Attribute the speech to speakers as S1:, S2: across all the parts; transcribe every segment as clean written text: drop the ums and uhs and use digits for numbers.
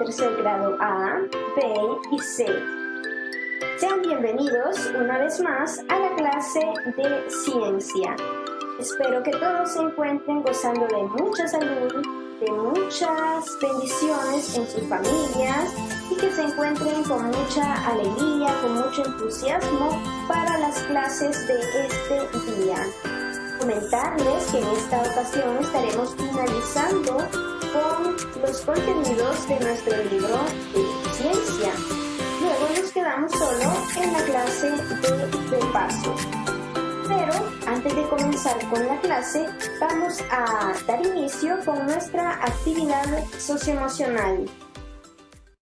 S1: tercer grado A, B y C. Sean bienvenidos una vez más a la clase de ciencia. Espero que todos se encuentren gozando de mucha salud, de muchas bendiciones en sus familias y que se encuentren con mucha alegría, con mucho entusiasmo para las clases de este día. Comentarles que en esta ocasión estaremos finalizando con los contenidos de nuestro libro de ciencia. Luego nos quedamos solo en la clase de repaso. Pero antes de comenzar con la clase, vamos a dar inicio con nuestra actividad socioemocional.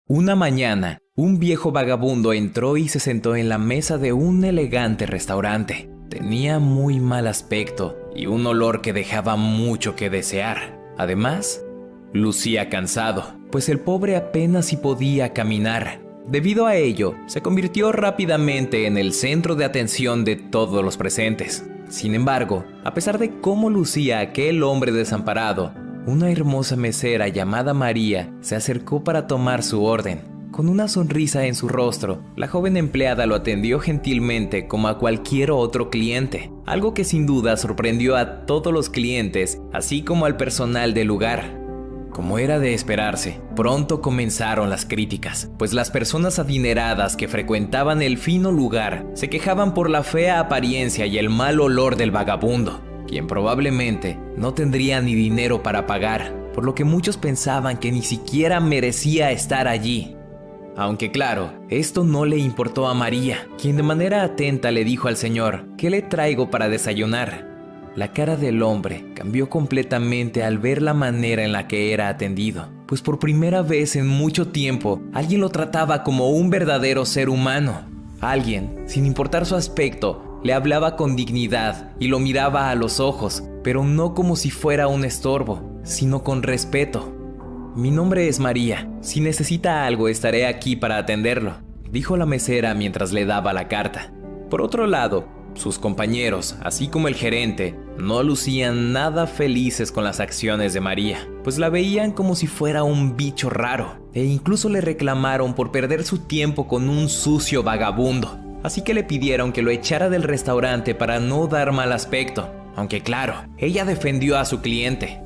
S2: Una mañana, un viejo vagabundo entró y se sentó en la mesa de un elegante restaurante. Tenía muy mal aspecto y un olor que dejaba mucho que desear. Además, lucía cansado, pues el pobre apenas si podía caminar. Debido a ello, se convirtió rápidamente en el centro de atención de todos los presentes. Sin embargo, a pesar de cómo lucía aquel hombre desamparado, una hermosa mesera llamada María se acercó para tomar su orden. Con una sonrisa en su rostro, la joven empleada lo atendió gentilmente como a cualquier otro cliente, algo que sin duda sorprendió a todos los clientes, así como al personal del lugar. Como era de esperarse, pronto comenzaron las críticas, pues las personas adineradas que frecuentaban el fino lugar se quejaban por la fea apariencia y el mal olor del vagabundo, quien probablemente no tendría ni dinero para pagar, por lo que muchos pensaban que ni siquiera merecía estar allí. Aunque claro, esto no le importó a María, quien de manera atenta le dijo al señor: ¿qué le traigo para desayunar? La cara del hombre cambió completamente al ver la manera en la que era atendido, pues por primera vez en mucho tiempo alguien lo trataba como un verdadero ser humano. Alguien, sin importar su aspecto, le hablaba con dignidad y lo miraba a los ojos, pero no como si fuera un estorbo, sino con respeto. «Mi nombre es María. Si necesita algo, estaré aquí para atenderlo», dijo la mesera mientras le daba la carta. Por otro lado, sus compañeros, así como el gerente, no lucían nada felices con las acciones de María, pues la veían como si fuera un bicho raro, e incluso le reclamaron por perder su tiempo con un sucio vagabundo. Así que le pidieron que lo echara del restaurante para no dar mal aspecto, aunque claro, ella defendió a su cliente.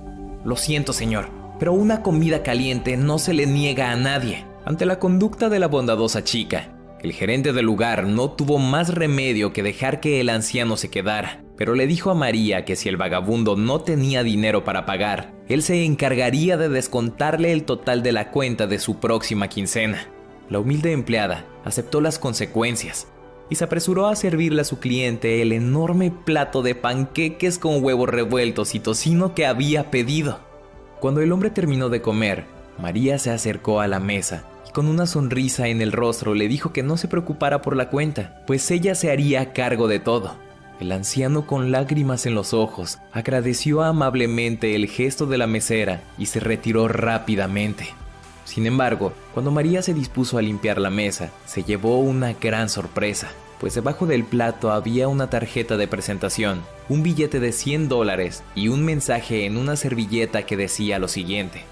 S2: «Lo siento, señor, pero una comida caliente no se le niega a nadie». Ante la conducta de la bondadosa chica, el gerente del lugar no tuvo más remedio que dejar que el anciano se quedara, pero le dijo a María que si el vagabundo no tenía dinero para pagar, él se encargaría de descontarle el total de la cuenta de su próxima quincena. La humilde empleada aceptó las consecuencias y se apresuró a servirle a su cliente el enorme plato de panqueques con huevos revueltos y tocino que había pedido. Cuando el hombre terminó de comer, María se acercó a la mesa y con una sonrisa en el rostro le dijo que no se preocupara por la cuenta, pues ella se haría cargo de todo. El anciano, con lágrimas en los ojos, agradeció amablemente el gesto de la mesera y se retiró rápidamente. Sin embargo, cuando María se dispuso a limpiar la mesa, se llevó una gran sorpresa, pues debajo del plato había una tarjeta de presentación, un billete de $100 y un mensaje en una servilleta que decía lo siguiente: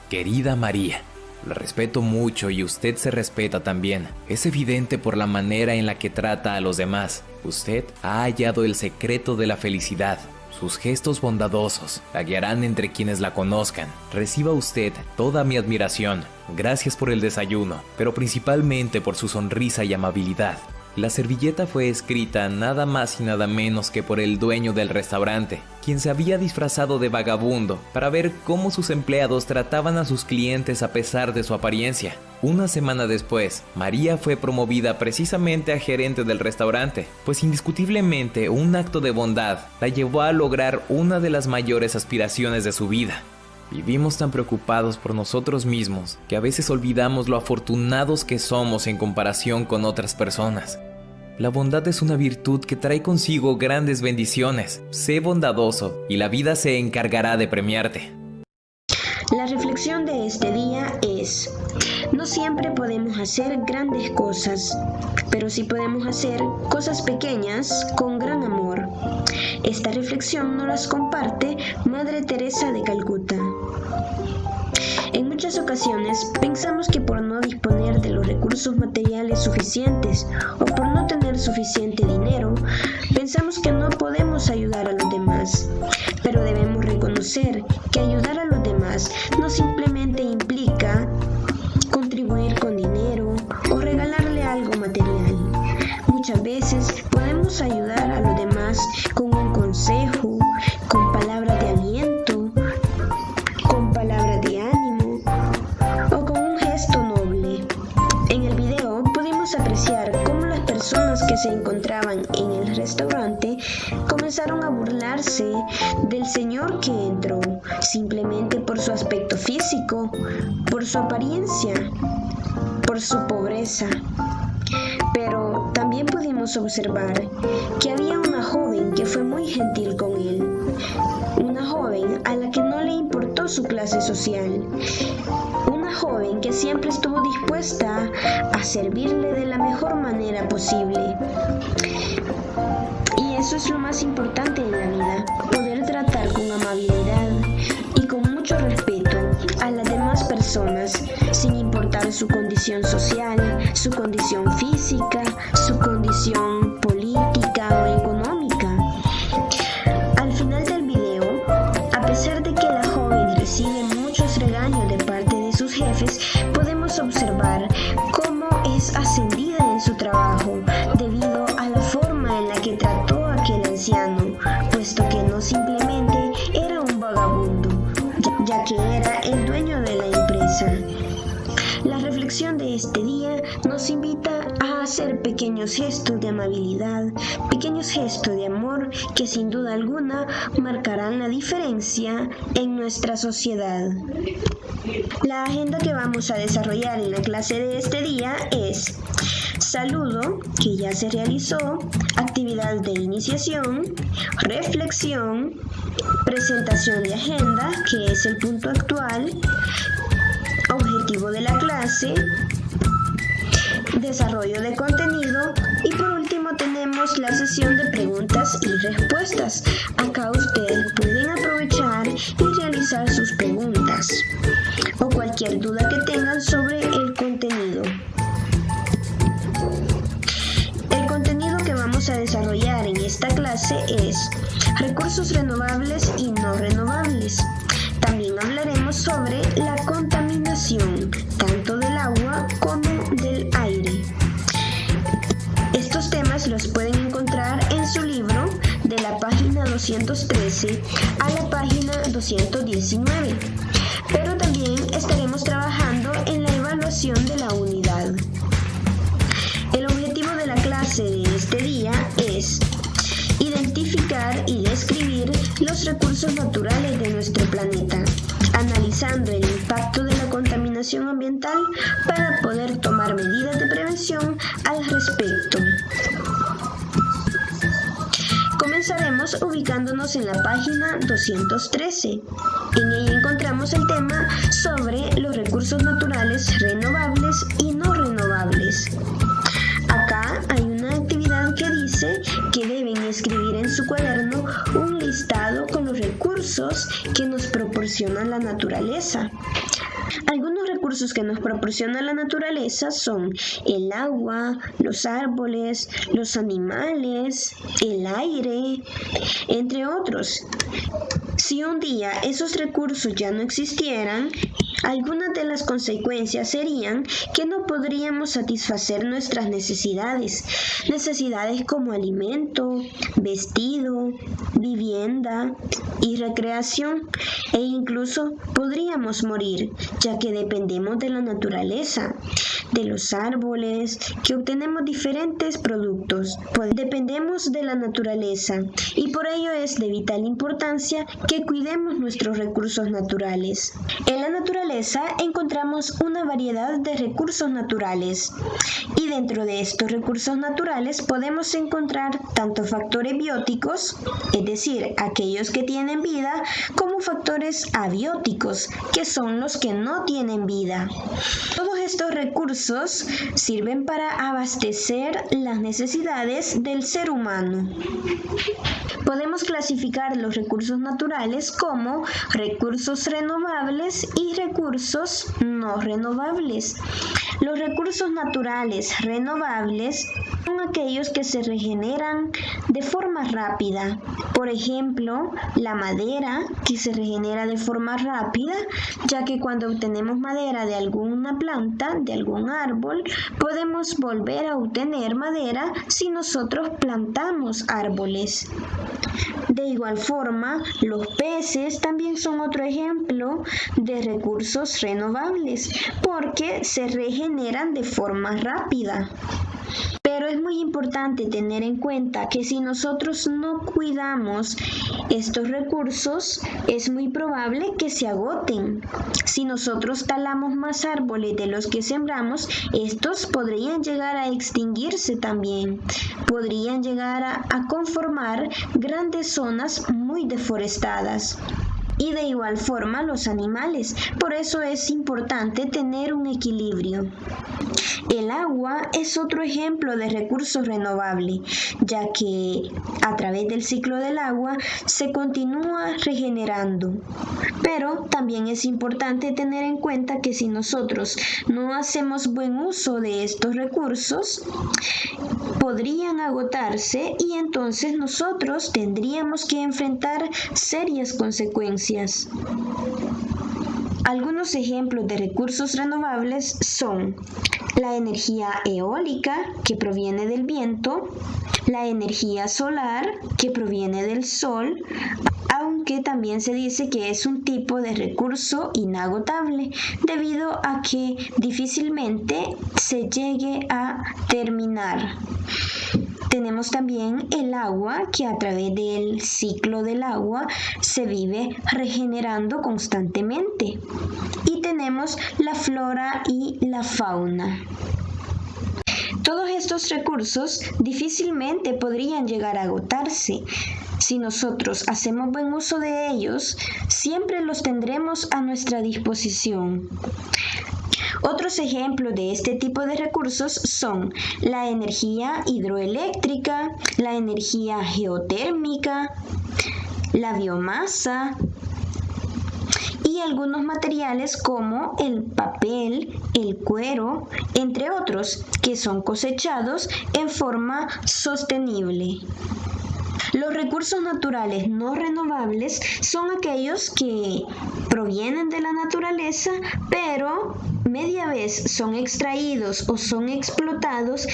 S2: «Querida María, la respeto mucho y usted se respeta también. Es evidente por la manera en la que trata a los demás. Usted ha hallado el secreto de la felicidad. Sus gestos bondadosos la guiarán entre quienes la conozcan. Reciba usted toda mi admiración. Gracias por el desayuno, pero principalmente por su sonrisa y amabilidad». La servilleta fue escrita nada más y nada menos que por el dueño del restaurante, quien se había disfrazado de vagabundo para ver cómo sus empleados trataban a sus clientes a pesar de su apariencia. Una semana después, María fue promovida precisamente a gerente del restaurante, pues indiscutiblemente un acto de bondad la llevó a lograr una de las mayores aspiraciones de su vida. Vivimos tan preocupados por nosotros mismos que a veces olvidamos lo afortunados que somos en comparación con otras personas. La bondad es una virtud que trae consigo grandes bendiciones. Sé bondadoso y la vida se encargará de premiarte.
S1: La reflexión de este día es: no siempre podemos hacer grandes cosas, pero sí podemos hacer cosas pequeñas con gran amor. Esta reflexión nos las comparte Madre Teresa de Calcuta.
S3: En muchas ocasiones pensamos que por no disponer de los recursos materiales suficientes o por no tener suficiente dinero, pensamos que no podemos ayudar a los demás. Pero debemos reconocer que ayudar a los demás no simplemente implica contribuir con dinero o regalarle algo material. Muchas veces podemos ayudar a los demás con un consejo, con palabras de aliento, con palabras de ánimo o con un gesto noble. En el video pudimos apreciar cómo las personas que se encontraban en el restaurante comenzaron a burlarse del señor que entró, simplemente por su aspecto físico, por su apariencia, por su pobreza. Pero también pudimos observar que había una joven que fue muy gentil con él, una joven a la que no le importó su clase social, una joven que siempre estuvo dispuesta a servirle de la mejor manera posible. Y eso es lo más importante en la vida, poder tratar con amabilidad y con mucho respeto a las demás personas, sin importar su condición social, su condición física, su condición política o económica. Al final del video, a pesar de que la joven recibe muchos regaños de parte de sus jefes, podemos observar cómo es ascendida en su trabajo debido a la forma en la que trató a aquel anciano, puesto que no simplemente era un vagabundo, ya que era el dueño de la empresa. La reflexión de este día nos invita a hacer pequeños gestos de amabilidad, pequeños gestos de amor que sin duda alguna marcarán la diferencia en nuestra sociedad. La agenda que vamos a desarrollar en la clase de este día es saludo, que ya se realizó, actividad de iniciación, reflexión, presentación de agenda, que es el punto actual, objetivo de la clase, desarrollo de contenido y por último tenemos la sesión de preguntas y respuestas. Acá ustedes pueden aprovechar y realizar sus preguntas o cualquier duda que tengan sobre el contenido. El contenido que vamos a desarrollar en esta clase es recursos renovables y no renovables. También hablaremos sobre la contaminación, tanto del agua como del aire. Estos temas los pueden encontrar en su libro de la página 213 a la página 219. Pero también estaremos trabajando en la evaluación de la unidad. El objetivo de la clase de este día es identificar y describir los recursos naturales de nuestro planeta, analizando el impacto de la contaminación ambiental para poder tomar medidas de prevención al respecto. Comenzaremos ubicándonos en la página 213. En ella encontramos el tema sobre los recursos naturales renovables y no renovables. Acá hay una actividad que dice que deben escribir en su cuaderno un listado con los recursos que nos proporciona la naturaleza. Algunos recursos que nos proporciona la naturaleza son el agua, los árboles, los animales, el aire, entre otros. Si un día esos recursos ya no existieran, algunas de las consecuencias serían que no podríamos satisfacer nuestras necesidades como alimento, vestido, vivienda y recreación, e incluso podríamos morir, ya que dependemos de la naturaleza, de los árboles, que obtenemos diferentes productos. Dependemos de la naturaleza y por ello es de vital importancia que cuidemos nuestros recursos naturales. En la naturaleza encontramos una variedad de recursos naturales y dentro de estos recursos naturales podemos encontrar tanto factores bióticos, es decir, aquellos que tienen vida, como factores abióticos, que son los que no tienen vida. Todos estos recursos recursos sirven para abastecer las necesidades del ser humano. Podemos clasificar los recursos naturales como recursos renovables y recursos no renovables. Los recursos naturales renovables son aquellos que se regeneran de forma rápida. Por ejemplo, la madera, que se regenera de forma rápida, ya que cuando obtenemos madera de alguna planta, de algún árbol, podemos volver a obtener madera si nosotros plantamos árboles. De igual forma, los peces también son otro ejemplo de recursos renovables porque se regeneran de forma rápida. Pero es muy importante tener en cuenta que si nosotros no cuidamos estos recursos, es muy probable que se agoten. Si nosotros talamos más árboles de los que sembramos, estos podrían llegar a extinguirse también. Podrían llegar a conformar grandes zonas muy deforestadas. Y de igual forma los animales. Por eso es importante tener un equilibrio. El agua es otro ejemplo de recurso renovable, ya que a través del ciclo del agua se continúa regenerando. Pero también es importante tener en cuenta que si nosotros no hacemos buen uso de estos recursos, podrían agotarse y entonces nosotros tendríamos que enfrentar serias consecuencias. Algunos ejemplos de recursos renovables son la energía eólica, que proviene del viento, la energía solar, que proviene del sol, aunque también se dice que es un tipo de recurso inagotable, debido a que difícilmente se llegue a terminar. Tenemos también el agua, que a través del ciclo del agua se vive regenerando constantemente. Y tenemos la flora y la fauna. Todos estos recursos difícilmente podrían llegar a agotarse. Si nosotros hacemos buen uso de ellos, siempre los tendremos a nuestra disposición. Otros ejemplos de este tipo de recursos son la energía hidroeléctrica, la energía geotérmica, la biomasa y algunos materiales como el papel, el cuero, entre otros, que son cosechados en forma sostenible. Los recursos naturales no renovables son aquellos que provienen de la naturaleza, pero media vez son extraídos o son explotados,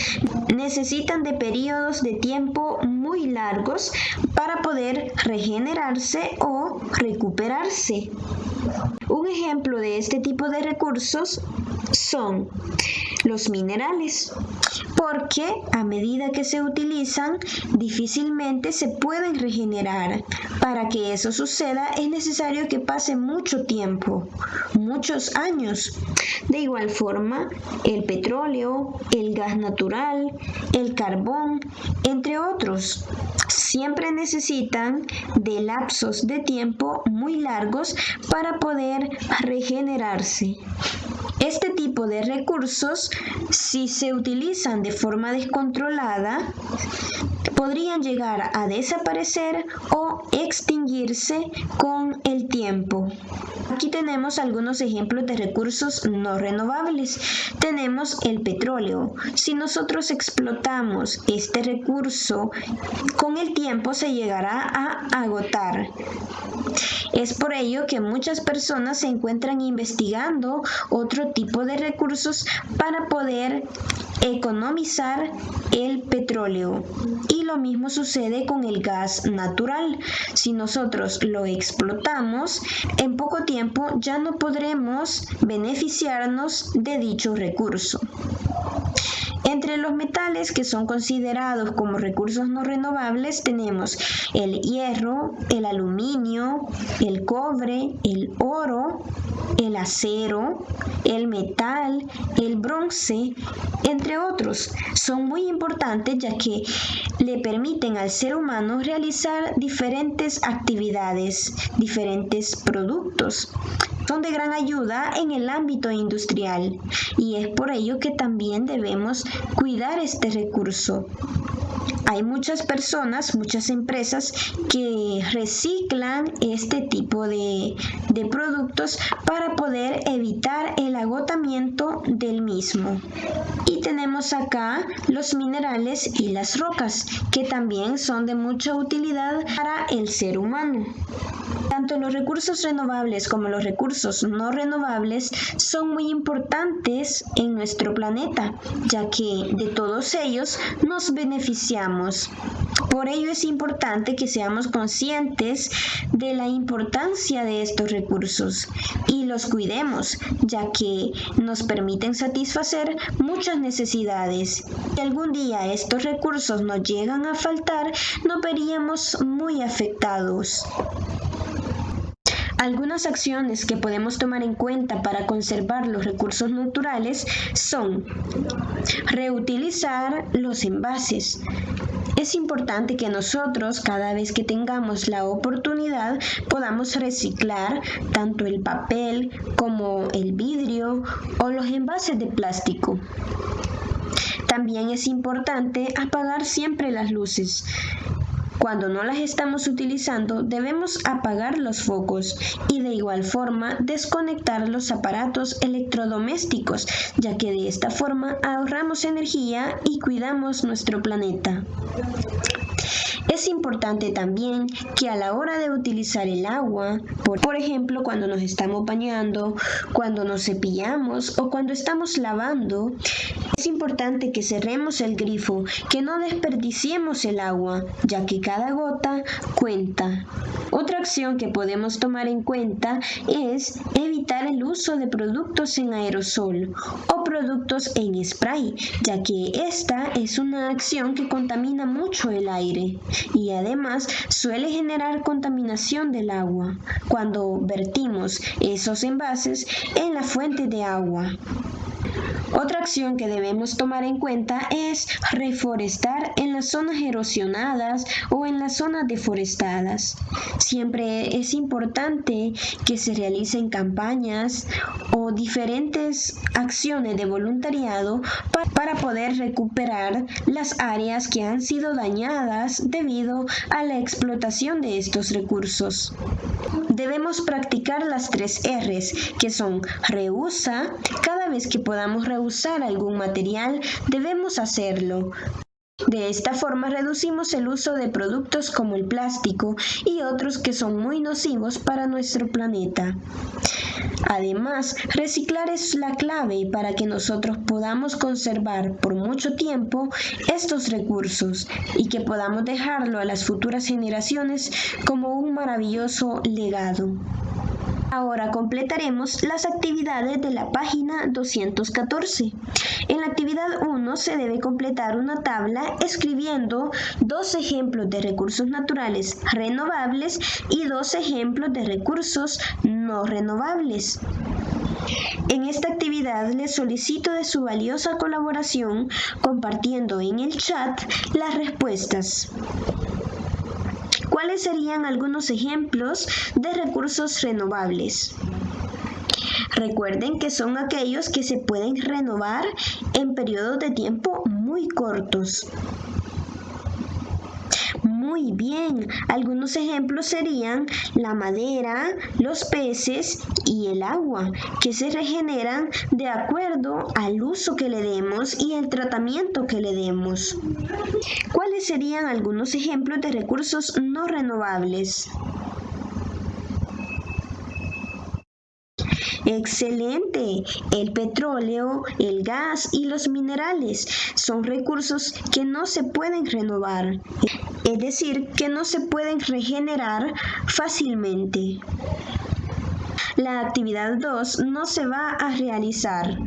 S3: necesitan de periodos de tiempo muy largos para poder regenerarse o recuperarse. Un ejemplo de este tipo de recursos son los minerales, porque a medida que se utilizan, difícilmente se pueden regenerar. Para que eso suceda, es necesario que pase mucho tiempo, muchos años. De igual forma, el petróleo, el gas natural, el carbón, entre otros, siempre necesitan de lapsos de tiempo muy largos para poder regenerarse. Este tipo de recursos, si se utilizan de forma descontrolada, podrían llegar a desaparecer o extinguirse con el tiempo. Aquí tenemos algunos ejemplos de recursos no renovables. Tenemos el petróleo. Si nosotros explotamos este recurso, con el tiempo se llegará a agotar. Es por ello que muchas personas se encuentran investigando otro tipo de recursos para poder economizar el petróleo. Y lo mismo sucede con el gas natural. Si nosotros lo explotamos, en poco tiempo ya no podremos beneficiarnos de dicho recurso. Entre los metales que son considerados como recursos no renovables tenemos el hierro, el aluminio, el cobre, el oro, el acero, el metal, el bronce, entre otros. Son muy importantes ya que le permiten al ser humano realizar diferentes actividades, diferentes productos. son de gran ayuda en el ámbito industrial y es por ello que también debemos cuidar este recurso. Hay muchas personas, muchas empresas que reciclan este tipo de productos para poder evitar el agotamiento del mismo. Y tenemos acá los minerales y las rocas, que también son de mucha utilidad para el ser humano. Tanto los recursos renovables como los recursos no renovables son muy importantes en nuestro planeta, ya que de todos ellos nos beneficiamos. Por ello es importante que seamos conscientes de la importancia de estos recursos y los cuidemos, ya que nos permiten satisfacer muchas necesidades. Si algún día estos recursos nos llegan a faltar, nos veríamos muy afectados. Algunas acciones que podemos tomar en cuenta para conservar los recursos naturales son reutilizar los envases. Es importante que nosotros, cada vez que tengamos la oportunidad, podamos reciclar tanto el papel como el vidrio o los envases de plástico. También es importante apagar siempre las luces. Cuando no las estamos utilizando, debemos apagar los focos y de igual forma desconectar los aparatos electrodomésticos, ya que de esta forma ahorramos energía y cuidamos nuestro planeta. Es importante también que a la hora de utilizar el agua, por ejemplo, cuando nos estamos bañando, cuando nos cepillamos o cuando estamos lavando, es importante que cerremos el grifo, que no desperdiciemos el agua, ya que cada gota cuenta. Otra acción que podemos tomar en cuenta es evitar el uso de productos en aerosol o productos en spray, ya que esta es una acción que contamina mucho el aire y además suele generar contaminación del agua cuando vertimos esos envases en la fuente de agua. Otra acción que debemos tomar en cuenta es reforestar en las zonas erosionadas o en las zonas deforestadas. Siempre es importante que se realicen campañas o diferentes acciones de voluntariado para poder recuperar las áreas que han sido dañadas debido a la explotación de estos recursos. Debemos practicar las 3 R's, que son reusa. Cada vez que podamos reusar algún material, debemos hacerlo. De esta forma reducimos el uso de productos como el plástico y otros que son muy nocivos para nuestro planeta. Además, reciclar es la clave para que nosotros podamos conservar por mucho tiempo estos recursos y que podamos dejarlo a las futuras generaciones como un maravilloso legado. Ahora completaremos las actividades de la página 214. En la actividad 1 se debe completar una tabla escribiendo 2 ejemplos de recursos naturales renovables y 2 ejemplos de recursos no renovables. En esta actividad les solicito de su valiosa colaboración compartiendo en el chat las respuestas. ¿Cuáles serían algunos ejemplos de recursos renovables? Recuerden que son aquellos que se pueden renovar en periodos de tiempo muy cortos. Muy bien, algunos ejemplos serían la madera, los peces y el agua, que se regeneran de acuerdo al uso que le demos y el tratamiento que le demos. ¿Cuáles serían algunos ejemplos de recursos no renovables? Excelente. El petróleo, el gas y los minerales son recursos que no se pueden renovar, es decir, que no se pueden regenerar fácilmente. La actividad 2 no se va a realizar.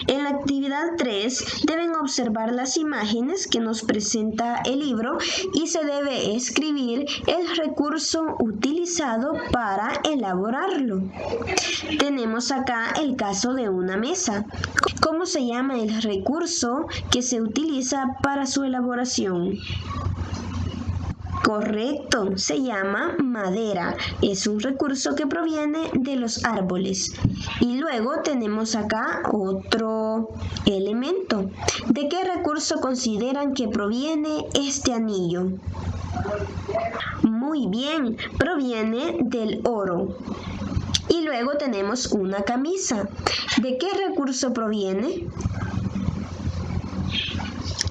S3: En la actividad 3 deben observar las imágenes que nos presenta el libro y se debe escribir el recurso utilizado para elaborarlo. Tenemos acá el caso de una mesa. ¿Cómo se llama el recurso que se utiliza para su elaboración? Correcto, se llama madera. Es un recurso que proviene de los árboles. Y luego tenemos acá otro elemento. ¿De qué recurso consideran que proviene este anillo? Muy bien, proviene del oro. Y luego tenemos una camisa. ¿De qué recurso proviene?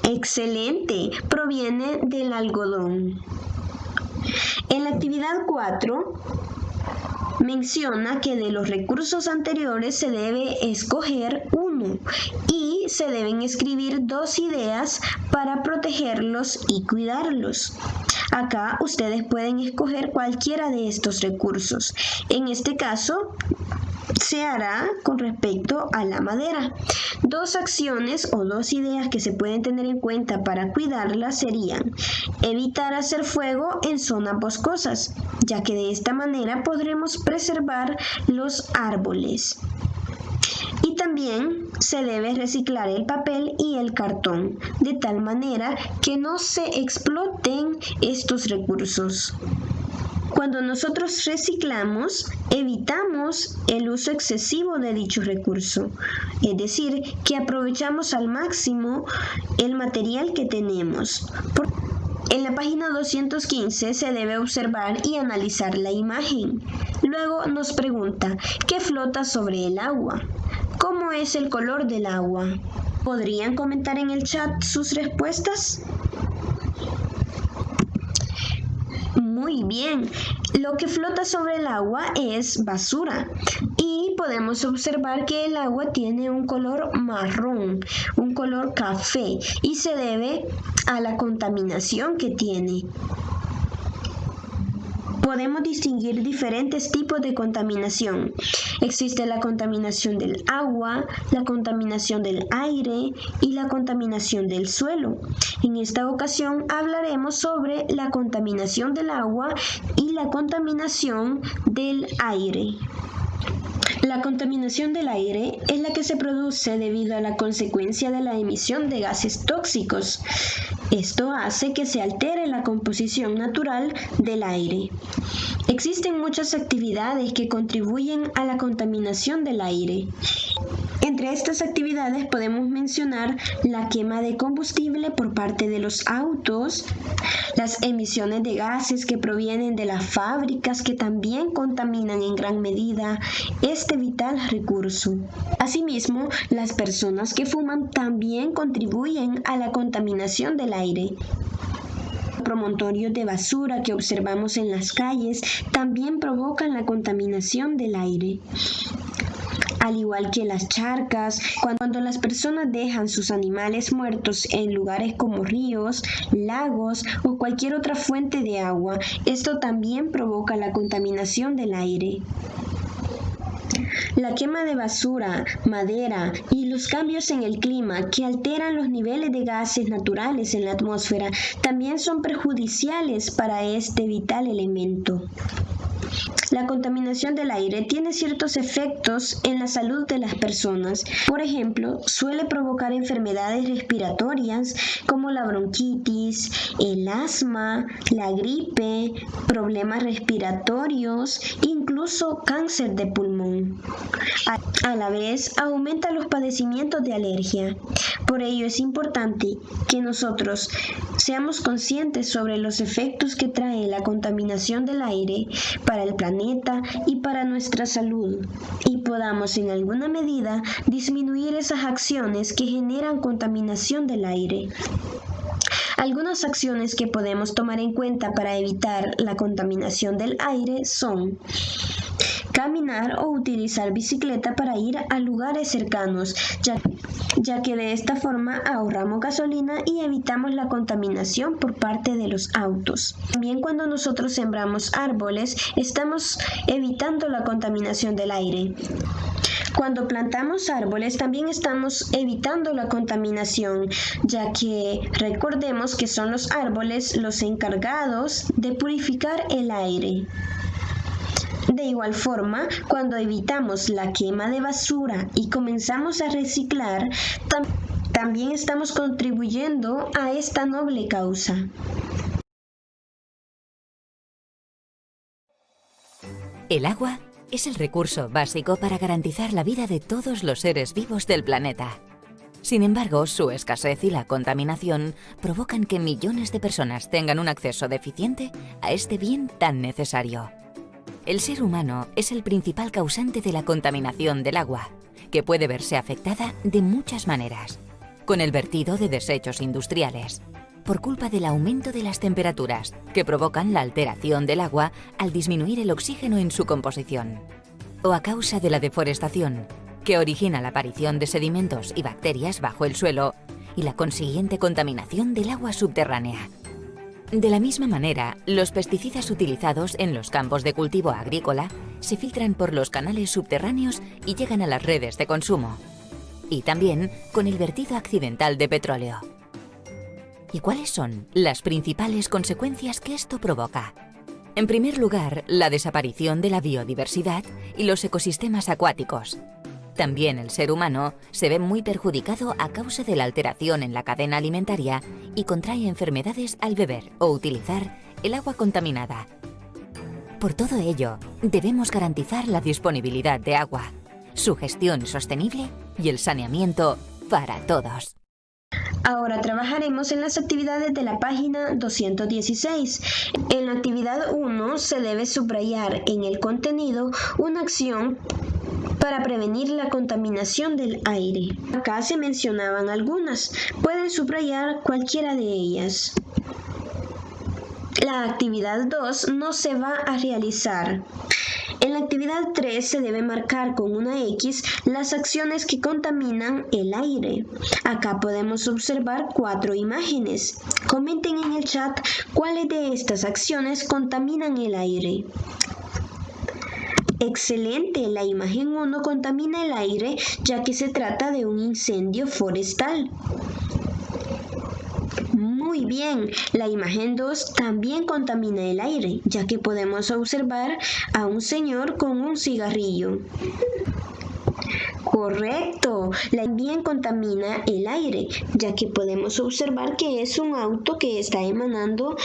S3: Excelente, proviene del algodón. En la actividad 4 menciona que de los recursos anteriores se debe escoger uno y se deben escribir 2 ideas para protegerlos y cuidarlos. Acá ustedes pueden escoger cualquiera de estos recursos. En este caso, se hará con respecto a la madera. 2 acciones o 2 ideas que se pueden tener en cuenta para cuidarla serían evitar hacer fuego en zonas boscosas, ya que de esta manera podremos preservar los árboles. Y también se debe reciclar el papel y el cartón, de tal manera que no se exploten estos recursos. Cuando nosotros reciclamos, evitamos el uso excesivo de dicho recurso, es decir, que aprovechamos al máximo el material que tenemos. En la página 215 se debe observar y analizar la imagen. Luego nos pregunta, ¿qué flota sobre el agua? ¿Cómo es el color del agua? ¿Podrían comentar en el chat sus respuestas? Muy bien, lo que flota sobre el agua es basura y podemos observar que el agua tiene un color marrón, un color café y se debe a la contaminación que tiene. Podemos distinguir diferentes tipos de contaminación. Existe la contaminación del agua, la contaminación del aire y la contaminación del suelo. En esta ocasión hablaremos sobre la contaminación del agua y la contaminación del aire. La contaminación del aire es la que se produce debido a la consecuencia de la emisión de gases tóxicos. Esto hace que se altere la composición natural del aire. Existen muchas actividades que contribuyen a la contaminación del aire. Entre estas actividades podemos mencionar la quema de combustible por parte de los autos, las emisiones de gases que provienen de las fábricas que también contaminan en gran medida este vital recurso. Asimismo, las personas que fuman también contribuyen a la contaminación del aire. Promontorios de basura que observamos en las calles también provocan la contaminación del aire. Al igual que las charcas, cuando las personas dejan sus animales muertos en lugares como ríos, lagos o cualquier otra fuente de agua, esto también provoca la contaminación del aire. La quema de basura, madera y los cambios en el clima que alteran los niveles de gases naturales en la atmósfera también son perjudiciales para este vital elemento. La contaminación del aire tiene ciertos efectos en la salud de las personas. Por ejemplo, suele provocar enfermedades respiratorias como la bronquitis, el asma, la gripe, problemas respiratorios, incluso cáncer de pulmón. A la vez, aumenta los padecimientos de alergia. Por ello es importante que nosotros seamos conscientes sobre los efectos que trae la contaminación del aire para el planeta y para nuestra salud, y podamos en alguna medida disminuir esas acciones que generan contaminación del aire. Algunas acciones que podemos tomar en cuenta para evitar la contaminación del aire son caminar o utilizar bicicleta para ir a lugares cercanos, ya que de esta forma ahorramos gasolina y evitamos la contaminación por parte de los autos. También cuando nosotros sembramos árboles, estamos evitando la contaminación del aire. Cuando plantamos árboles también estamos evitando la contaminación, ya que recordemos que son los árboles los encargados de purificar el aire. De igual forma, cuando evitamos la quema de basura y comenzamos a reciclar, también estamos contribuyendo a esta noble causa.
S4: El agua es el recurso básico para garantizar la vida de todos los seres vivos del planeta. Sin embargo, su escasez y la contaminación provocan que millones de personas tengan un acceso deficiente a este bien tan necesario. El ser humano es el principal causante de la contaminación del agua, que puede verse afectada de muchas maneras, con el vertido de desechos industriales, por culpa del aumento de las temperaturas, que provocan la alteración del agua al disminuir el oxígeno en su composición, o a causa de la deforestación, que origina la aparición de sedimentos y bacterias bajo el suelo y la consiguiente contaminación del agua subterránea. De la misma manera, los pesticidas utilizados en los campos de cultivo agrícola se filtran por los canales subterráneos y llegan a las redes de consumo. Y también con el vertido accidental de petróleo. ¿Y cuáles son las principales consecuencias que esto provoca? En primer lugar, la desaparición de la biodiversidad y los ecosistemas acuáticos. También el ser humano se ve muy perjudicado a causa de la alteración en la cadena alimentaria y contrae enfermedades al beber o utilizar el agua contaminada. Por todo ello, debemos garantizar la disponibilidad de agua, su gestión sostenible y el saneamiento para todos.
S3: Ahora trabajaremos en las actividades de la página 216. En la actividad 1 se debe subrayar en el contenido una acción para prevenir la contaminación del aire. Acá se mencionaban algunas. Pueden subrayar cualquiera de ellas. La actividad 2 no se va a realizar. En la actividad 3 se debe marcar con una X las acciones que contaminan el aire. Acá podemos observar 4 imágenes. Comenten en el chat cuáles de estas acciones contaminan el aire. Excelente, la imagen 1 contamina el aire ya que se trata de un incendio forestal. Muy bien, la imagen 2 también contamina el aire, ya que podemos observar a un señor con un cigarrillo. Correcto, también contamina el aire, ya que podemos observar que es un auto que está emanando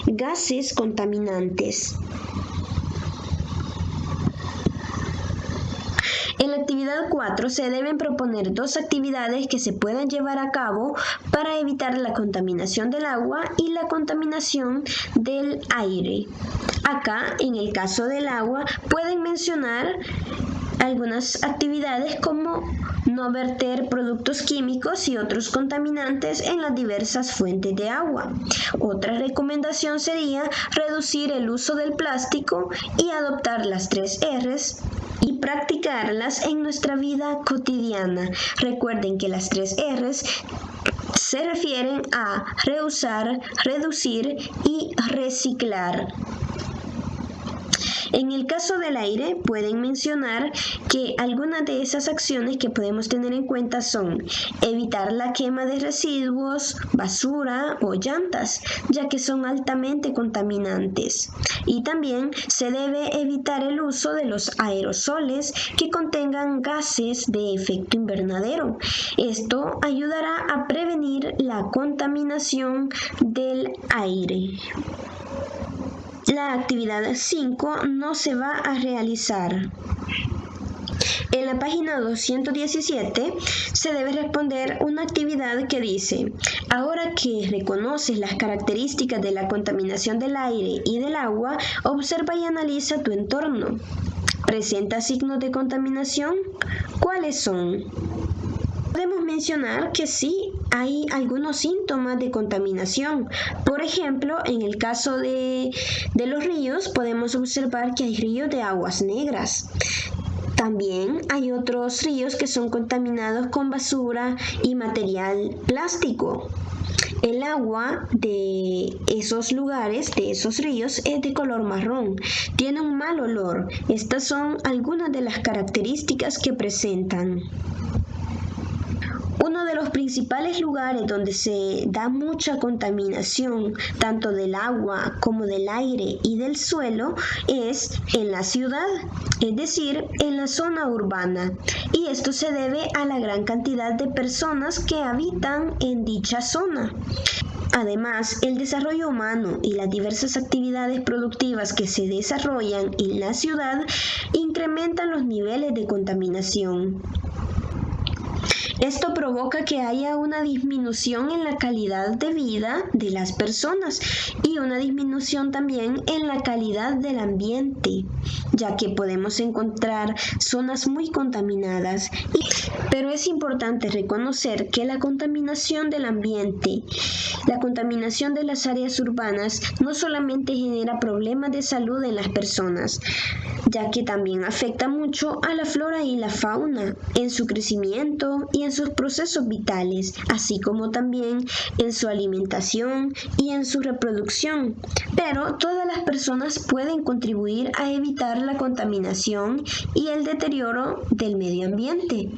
S3: gases contaminantes. En la actividad 4 se deben proponer 2 actividades que se puedan llevar a cabo para evitar la contaminación del agua y la contaminación del aire. Acá, en el caso del agua, pueden mencionar algunas actividades como no verter productos químicos y otros contaminantes en las diversas fuentes de agua. Otra recomendación sería reducir el uso del plástico y adoptar las 3 R's y practicarlas en nuestra vida cotidiana. Recuerden que las 3 R's se refieren a reusar, reducir y reciclar. En el caso del aire, pueden mencionar que algunas de esas acciones que podemos tener en cuenta son evitar la quema de residuos, basura o llantas, ya que son altamente contaminantes. Y también se debe evitar el uso de los aerosoles que contengan gases de efecto invernadero. Esto ayudará a prevenir la contaminación del aire. La actividad 5 no se va a realizar. En la página 217 se debe responder una actividad que dice: ahora que reconoces las características de la contaminación del aire y del agua, observa y analiza tu entorno. ¿Presenta signos de contaminación? ¿Cuáles son? Podemos mencionar que sí, hay algunos síntomas de contaminación. Por ejemplo, en el caso de los ríos, podemos observar que hay ríos de aguas negras. También hay otros ríos que son contaminados con basura y material plástico. El agua de esos lugares, de esos ríos, es de color marrón. Tiene un mal olor. Estas son algunas de las características que presentan. Uno de los principales lugares donde se da mucha contaminación, tanto del agua como del aire y del suelo, es en la ciudad, es decir, en la zona urbana. Y esto se debe a la gran cantidad de personas que habitan en dicha zona. Además, el desarrollo humano y las diversas actividades productivas que se desarrollan en la ciudad incrementan los niveles de contaminación. Esto provoca que haya una disminución en la calidad de vida de las personas y una disminución también en la calidad del ambiente, ya que podemos encontrar zonas muy contaminadas. Pero es importante reconocer que la contaminación del ambiente, la contaminación de las áreas urbanas, no solamente genera problemas de salud en las personas, ya que también afecta mucho a la flora y la fauna en su crecimiento y en sus procesos vitales, así como también en su alimentación y en su reproducción. Pero todas las personas pueden contribuir a evitar la contaminación y el deterioro del medio ambiente.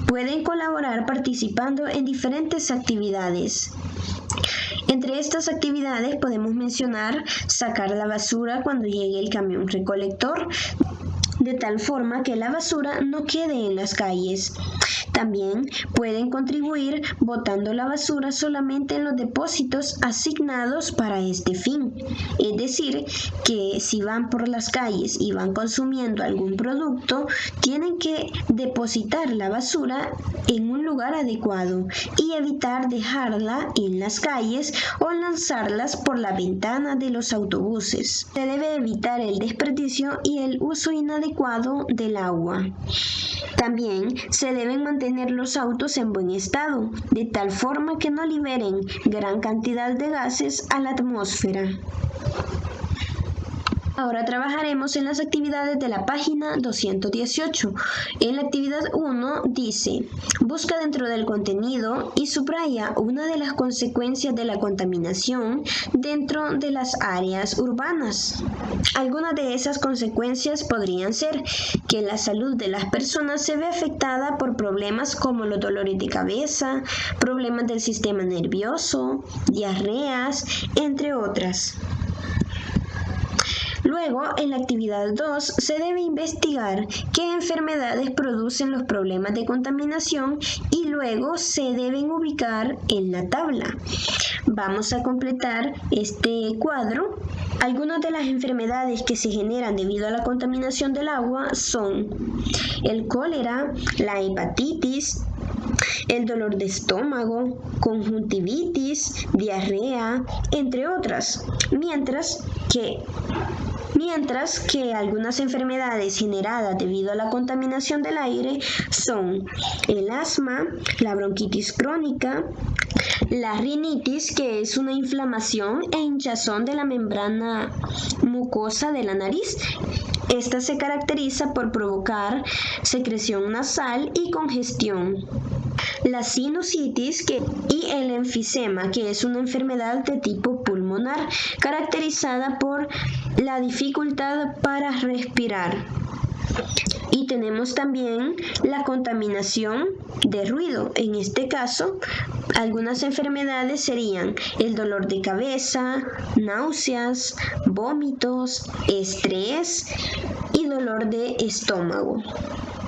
S3: Pueden colaborar participando en diferentes actividades. Entre estas actividades podemos mencionar sacar la basura cuando llegue el camión recolector, de tal forma que la basura no quede en las calles. También pueden contribuir botando la basura solamente en los depósitos asignados para este fin. Es decir, que si van por las calles y van consumiendo algún producto, tienen que depositar la basura en un lugar adecuado y evitar dejarla en las calles o lanzarlas por la ventana de los autobuses. Se debe evitar el desperdicio y el uso inadecuado del agua. También se deben mantener los autos en buen estado, de tal forma que no liberen gran cantidad de gases a la atmósfera. Ahora trabajaremos en las actividades de la página 218. En la actividad 1 dice, busca dentro del contenido y subraya una de las consecuencias de la contaminación dentro de las áreas urbanas. Algunas de esas consecuencias podrían ser que la salud de las personas se ve afectada por problemas como los dolores de cabeza, problemas del sistema nervioso, diarreas, entre otras. Luego, en la actividad 2, se debe investigar qué enfermedades producen los problemas de contaminación y luego se deben ubicar en la tabla. Vamos a completar este cuadro. Algunas de las enfermedades que se generan debido a la contaminación del agua son el cólera, la hepatitis, el dolor de estómago, conjuntivitis, diarrea, entre otras, mientras que algunas enfermedades generadas debido a la contaminación del aire son el asma, la bronquitis crónica, la rinitis, que es una inflamación e hinchazón de la membrana mucosa de la nariz. Esta se caracteriza por provocar secreción nasal y congestión. La sinusitis y el enfisema, que es una enfermedad de tipo pulmonar, caracterizada por la dificultad para respirar. Y tenemos también la contaminación de ruido. En este caso, algunas enfermedades serían el dolor de cabeza, náuseas, vómitos, estrés y dolor de estómago.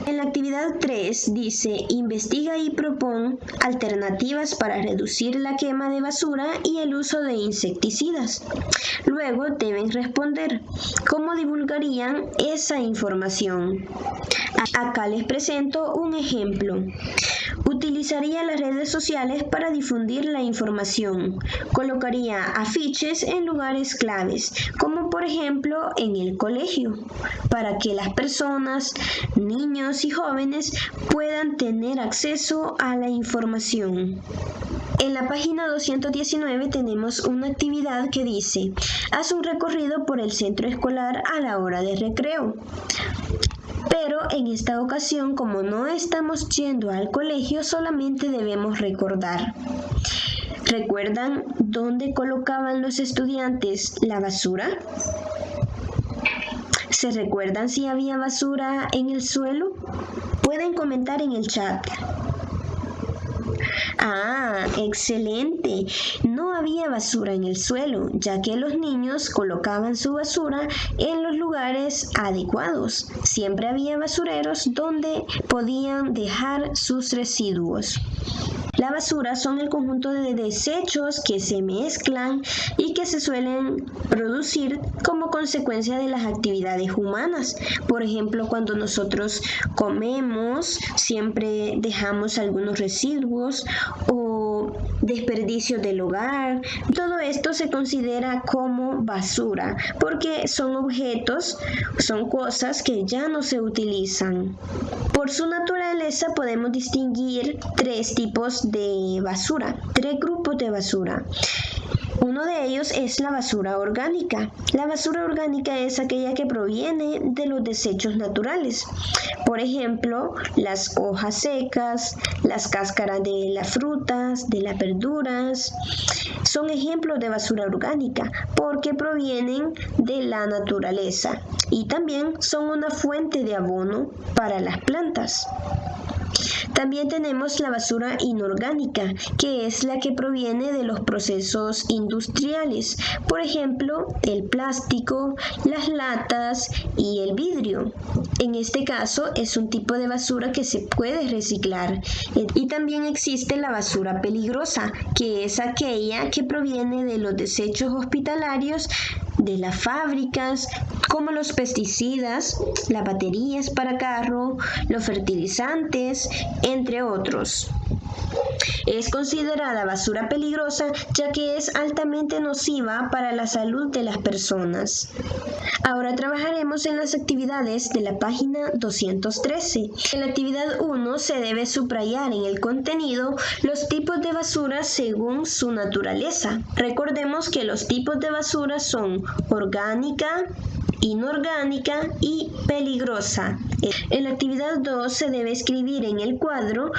S3: En la actividad 3 dice, investiga y propon alternativas para reducir la quema de basura y el uso de insecticidas. Luego deben responder cómo divulgarían esa información. Acá les presento un ejemplo. Utilizaría las redes sociales para difundir la información. Colocaría afiches en lugares claves, como por ejemplo en el colegio, para que las personas, niños y jóvenes puedan tener acceso a la información. En la página 219 tenemos una actividad que dice, haz un recorrido por el centro escolar a la hora de recreo. Pero en esta ocasión, como no estamos yendo al colegio, solamente debemos recordar. ¿Recuerdan dónde colocaban los estudiantes la basura? ¿Se recuerdan si había basura en el suelo? Pueden comentar en el chat. Ah, excelente. No había basura en el suelo, ya que los niños colocaban su basura en los lugares adecuados. Siempre había basureros donde podían dejar sus residuos. La basura son el conjunto de desechos que se mezclan y que se suelen producir como consecuencia de las actividades humanas. Por ejemplo, cuando nosotros comemos, siempre dejamos algunos residuos o desperdicios del hogar. Todo esto se considera como basura porque son objetos, son cosas que ya no se utilizan. Por su naturaleza podemos distinguir tres tipos de basura, tres grupos de basura. Uno de ellos es la basura orgánica. La basura orgánica es aquella que proviene de los desechos naturales. Por ejemplo, las hojas secas, las cáscaras de las frutas, de las verduras, son ejemplos de basura orgánica porque provienen de la naturaleza y también son una fuente de abono para las plantas. También tenemos la basura inorgánica, que es la que proviene de los procesos industriales, por ejemplo, el plástico, las latas y el vidrio. En este caso es un tipo de basura que se puede reciclar. Y también existe la basura peligrosa, que es aquella que proviene de los desechos hospitalarios de las fábricas, como los pesticidas, las baterías para carro, los fertilizantes, entre otros. Es considerada basura peligrosa ya que es altamente nociva para la salud de las personas. Ahora trabajaremos en las actividades de la página 213. En la actividad 1 se debe subrayar en el contenido los tipos de basura según su naturaleza. Recordemos que los tipos de basura son orgánica, inorgánica y peligrosa. En la actividad 2 se debe escribir en el cuadro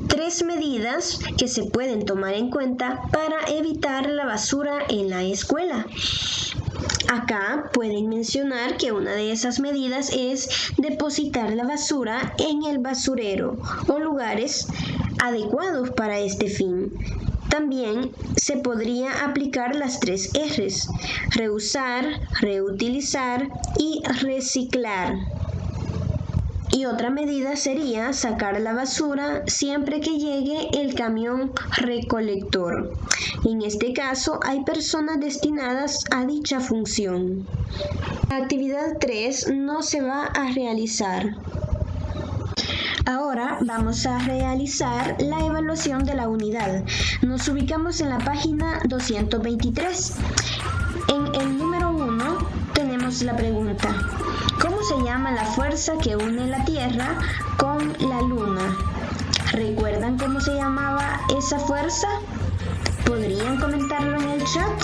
S3: tres medidas que se pueden tomar en cuenta para evitar la basura en la escuela. Acá pueden mencionar que una de esas medidas es depositar la basura en el basurero o lugares adecuados para este fin. También se podría aplicar las 3 R's: reusar, reutilizar y reciclar. Y otra medida sería sacar la basura siempre que llegue el camión recolector. En este caso hay personas destinadas a dicha función. La actividad 3 no se va a realizar. Ahora vamos a realizar la evaluación de la unidad. Nos ubicamos en la página 223. En el número 1 tenemos la pregunta: ¿cómo se llama la fuerza que une la Tierra con la Luna? ¿Recuerdan cómo se llamaba esa fuerza? ¿Podrían comentarlo en el chat?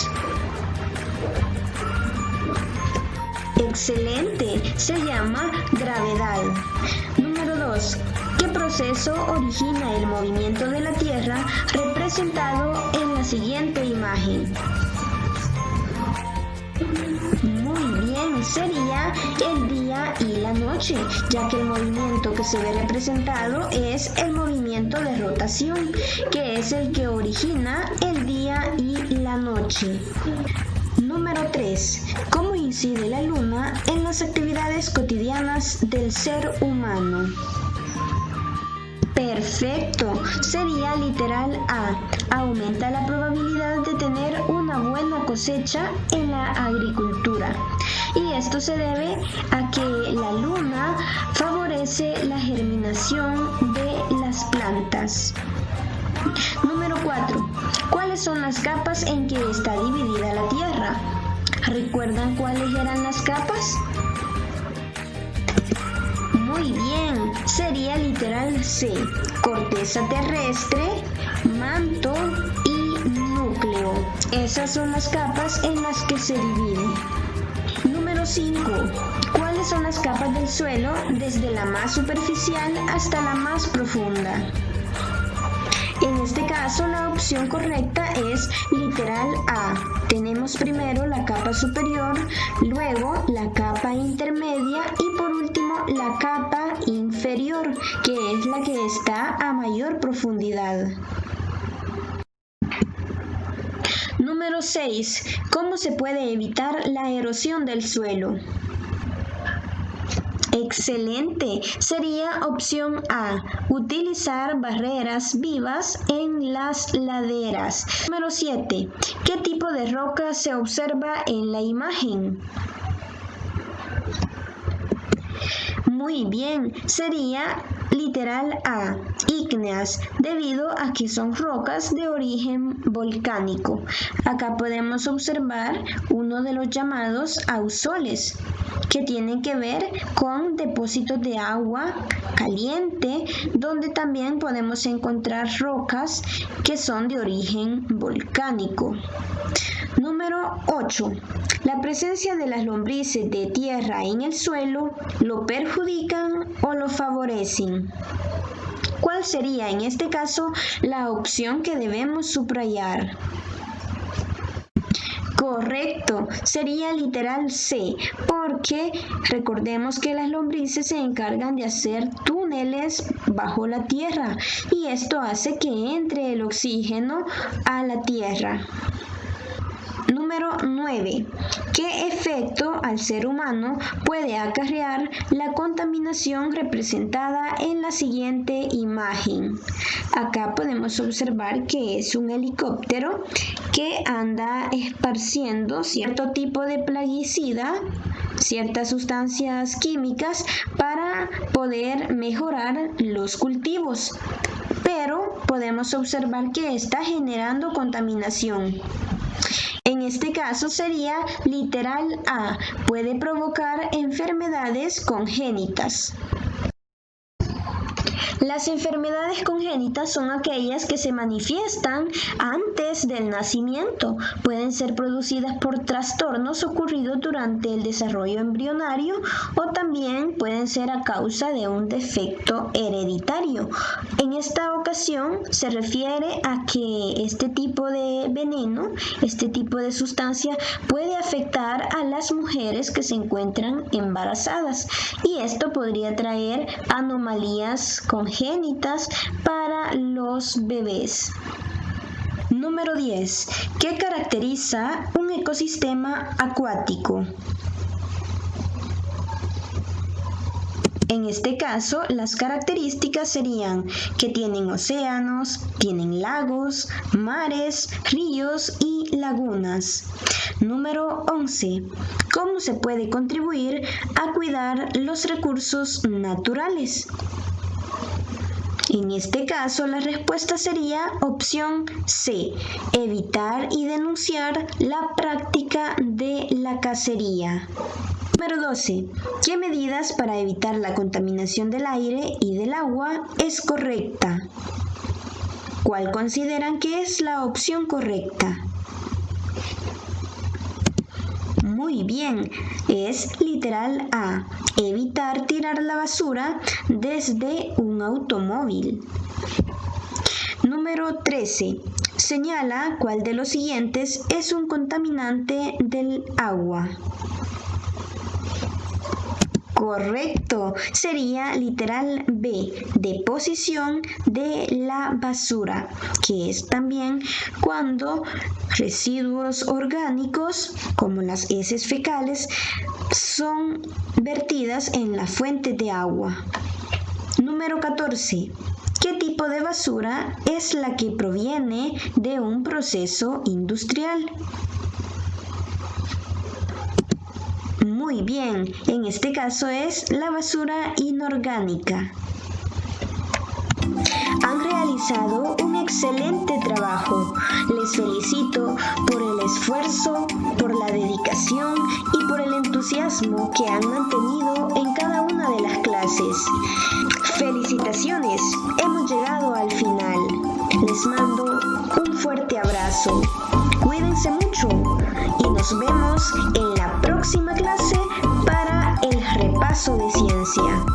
S3: Excelente, se llama gravedad. Número 2. ¿Qué proceso origina el movimiento de la Tierra representado en la siguiente imagen? Muy bien, sería el día y la noche, ya que el movimiento que se ve representado es el movimiento de rotación, que es el que origina el día y la noche. Número 3. ¿Cómo incide la luna en las actividades cotidianas del ser humano? Perfecto, sería literal A. Aumenta la probabilidad de tener una buena cosecha en la agricultura. Y esto se debe a que la luna favorece la germinación de las plantas. Número 4. ¿Cuáles son las capas en que está dividida la Tierra? ¿Recuerdan cuáles eran las capas? Muy bien, sería literal C: corteza terrestre, manto y núcleo. Esas son las capas en las que se divide. Número 5. ¿Cuáles son las capas del suelo desde la más superficial hasta la más profunda? En este caso, la opción correcta es literal A. Tenemos primero la capa superior, luego la capa intermedia y por último la capa inferior, que es la que está a mayor profundidad. Número 6. ¿Cómo se puede evitar la erosión del suelo? Excelente. Sería opción A, utilizar barreras vivas en las laderas. Número 7. ¿Qué tipo de roca se observa en la imagen? Muy bien, sería literal A, ígneas, debido a que son rocas de origen volcánico. Acá podemos observar uno de los llamados ausoles, que tienen que ver con depósitos de agua caliente, donde también podemos encontrar rocas que son de origen volcánico. Número 8. La presencia de las lombrices de tierra en el suelo, ¿lo perjudican o lo favorecen? ¿Cuál sería en este caso la opción que debemos subrayar? Correcto, sería literal C, porque recordemos que las lombrices se encargan de hacer túneles bajo la tierra y esto hace que entre el oxígeno a la tierra. Número 9. ¿Qué efecto al ser humano puede acarrear la contaminación representada en la siguiente imagen? Acá podemos observar que es un helicóptero que anda esparciendo cierto tipo de plaguicida, ciertas sustancias químicas para poder mejorar los cultivos. Pero podemos observar que está generando contaminación. En este caso sería literal A, puede provocar enfermedades congénitas. Las enfermedades congénitas son aquellas que se manifiestan antes del nacimiento. Pueden ser producidas por trastornos ocurridos durante el desarrollo embrionario o también pueden ser a causa de un defecto hereditario. En esta ocasión se refiere a que este tipo de veneno, este tipo de sustancia puede afectar a las mujeres que se encuentran embarazadas y esto podría traer anomalías congénitas para los bebés. Número 10. ¿Qué caracteriza un ecosistema acuático? En este caso, las características serían que tienen océanos, tienen lagos, mares, ríos y lagunas. Número 11. ¿Cómo se puede contribuir a cuidar los recursos naturales? En este caso, la respuesta sería opción C, evitar y denunciar la práctica de la cacería. Número 12. ¿Qué medidas para evitar la contaminación del aire y del agua es correcta? ¿Cuál consideran que es la opción correcta? Muy bien, es literal A, evitar tirar la basura desde un automóvil. Número 13. Señala cuál de los siguientes es un contaminante del agua. Correcto, sería literal B, deposición de la basura, que es también cuando residuos orgánicos, como las heces fecales, son vertidas en la fuente de agua. Número 14. ¿Qué tipo de basura es la que proviene de un proceso industrial? Muy bien, en este caso es la basura inorgánica. Han realizado un excelente trabajo. Les felicito por el esfuerzo, por la dedicación y por el entusiasmo que han mantenido en cada una de las clases. Felicitaciones, hemos llegado al final. Les mando un fuerte abrazo. Cuídense mucho y nos vemos en la próxima clase para el repaso de ciencia.